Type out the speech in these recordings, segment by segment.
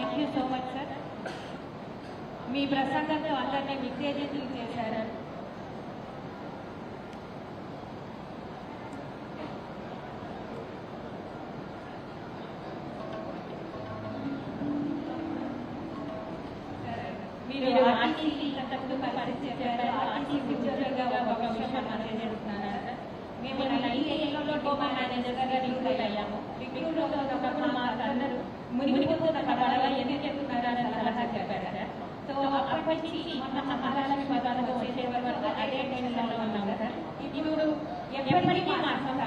Thank you so much sir. మీ ప్రసంగంతో అందరినీ విద్యార్థులు చేశారు. మీరు ఆర్టీసీ ఇంతకుముందు పరిస్థితి చెప్పారు. ఆర్టీసీ ఉద్యోగంగా ఒక విషయం తెలియజేస్తున్నాను. మేము 98లో డిపో మేనేజర్గా రిక్రూట్ అయ్యాము. రిక్రూట్ ఒకప్పుడు మాకు అందరూ మునిగిపోతున్న పడవ ఎందుకు చెప్తున్నారని సలహా చెప్పారు సార్. సో అప్పటి నుంచి మన మహారాష్ట్ర పదార్థం వచ్చే వరకు అదే టెన్షన్లో ఉన్నాం సార్. ఇప్పుడు ఎప్పటికీ మా సంస్థ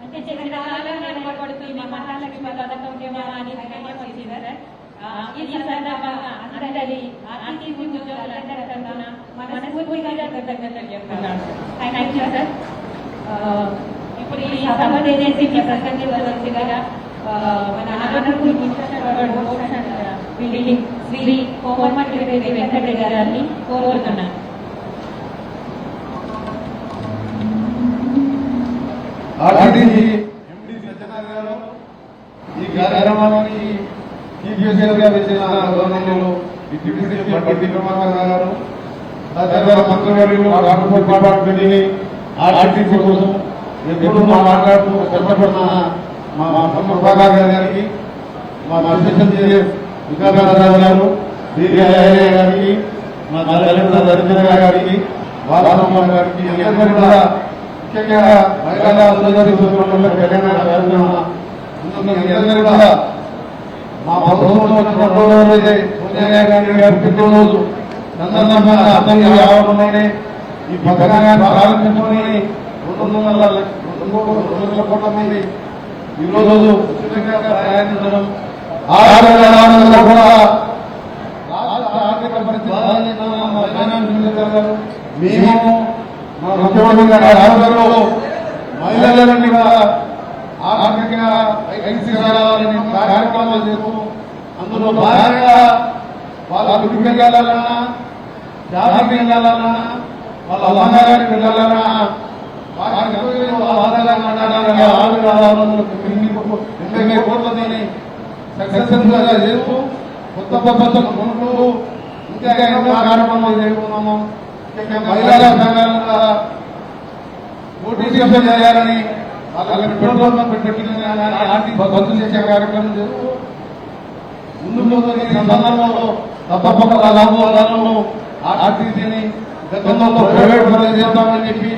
అంటే చిరకాలంగా నిలబడుతుంది. మా మహాలక్ష్మి పథకం ఉద్యమాన్ని వచ్చింది సార్. ఈ సందర్భంగా అందరి ఆర్టీసీ ఉద్యోగులందరి తరఫున మనస్ఫూర్తిగా కృతజ్ఞతలు చెప్తున్నాను. Thank you sir. ఇప్పుడు ఈ సభ చేసి మీ ప్రసంగించవలసిందిగా మన ఆనరబుల్ బిల్డింగ్ శ్రీ కోమటిరెడ్డి వెంకటరెడ్డి గారిని కోరుతున్నాను. ఈ కార్యక్రమానికి గవర్నర్లు డిప్యూటీ పట్టి ప్రభాకర్ గారు, తదితర మంత్రివర్యులు, ట్రాన్స్పోర్ట్ డిపార్ట్మెంట్ని ఆర్టీసీ కోసం ఎప్పుడు మాట్లాడుతూ కష్టపడుతున్న మా ప్రభాకర్ గారికి, మా అసిస్టెంట్ వికాసరావు గారు, డిఐఏ గారికి, మా కలెక్టర్ రవీంద్ర గారికి, బాలరామ గారికి, అందరూ కూడా ముఖ్యంగా మహిళా సోదరి సోదరుల కళ్యాణ అందరూ కూడా మా ప్రభుత్వం సోనియా గాంధీ గారి పుట్టినరోజు సందర్భంగా అతని ఆవరణలోనే ఈ పథకాన్ని ప్రారంభించుకొని 200 కోట్ల మంది ఈరోజు ఉచితంగా ప్రయాణించడం, కూడా రాష్ట్ర ఆర్థిక పరిస్థితి మేము మా ముఖ్యమంత్రి గారి ఆధ్వర్యంలో మహిళలన్నీ కూడా ఆర్థికంగా రావాలని కార్యక్రమాలు చేస్తూ అందులో భాగంగా వాళ్ళ గుడికి వెళ్ళాలన్నా, షాపింగ్కి వెళ్ళాలన్నా, వాళ్ళ అమ్మగారికి వెళ్ళాలన్నా, కోట్లతోని సక్సెస్ఫుల్ గా చేస్తూ కొత్త పద్ధతులు కొనుక్కు ఇంకా ఎన్నో కార్యక్రమాలు చేసుకున్నాము. మహిళా సంఘాలను పోటీ చేయాలని వాళ్ళని పెట్టుబడులు పెట్టిన ఆర్థిక బదులు చేసే కార్యక్రమం చేస్తూ ముందు సందర్భంలో తప్పకుండా లాభాలను ఆర్టీసీని గతంలో ప్రైవేట్ పనులు చేద్దామని చెప్పి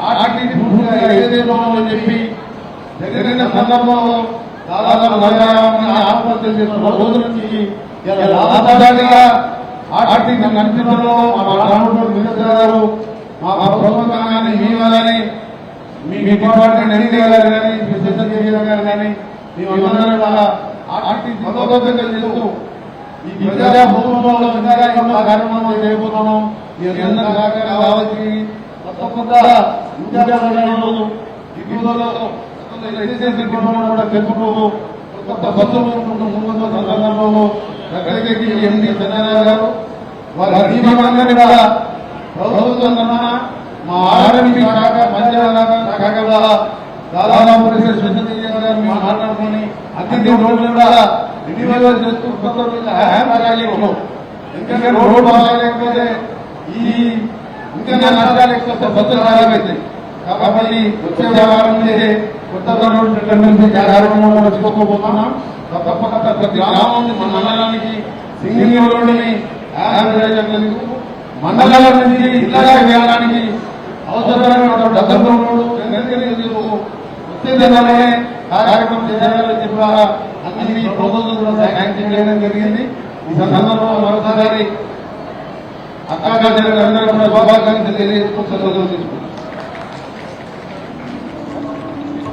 ఆర్టీసీ పూర్తిగా ఏదేమని చెప్పి జరిగిన సందర్భంలో దాదాపు ఆత్మహత్యలు చేసిన రోజు నుంచి లాభదారిగా ఆర్టీసీ నడిపించడంలో మా రామూరు మినిస్టర్ గారు, మా ప్రభుత్వాన్ని ఇవ్వాలని, మీ డిపార్ట్మెంట్ ఎన్నికలు కానీ, గారు కానీ మేమందరం ఆర్టీసీ బలోపేతం చేస్తూ ఈ ప్రజా భూములలో ఇంకా ఎన్నో కార్యక్రమాలు చేయబోతున్నాం. అందరూ సహకారం కావచ్చు. తప్పకుండా కూడా తెలుపుతూ కొత్త బస్సులు ముందు సందర్భంలో ఎండి చంద్రబాబు గారు వారి దీపాన్ని కూడా ప్రభుత్వం మా ఆర్ఎంపీ శాఖ, పంచాయతీ శాఖ ద్వారా దాదాపు మాట్లాడుకొని అన్ని రోడ్లు కూడా రెన్యువల్ చేస్తూ కొత్త ప్రాజెక్టులు ఎందుకంటే రోడ్డు బాగాలేకపోతే ఈ ఇంకా నష్టాలు ఎక్కువ బస్సులు ఖరాబైతాయి. కాబట్టి వచ్చే వారం నుండి కొత్త రోడ్డు కార్యక్రమంలో వచ్చుకోకపోతున్నాం. తప్పకుండా ప్రతి గ్రామం నుంచి మన మండలానికి సింగిల్ రోడ్డుని మండలాల నుంచి జిల్లా వెళ్ళడానికి అవసరమైన వచ్చేదనే కార్యక్రమం చేయాలని చెప్పి అన్ని ప్రపోజల్ శాంక్షన్ చేయడం జరిగింది. ఈ సందర్భంలో మరోసారి అక్కా గారి అందరూ కూడా శుభాకాంక్షలు తెలియజేసుకుంటూ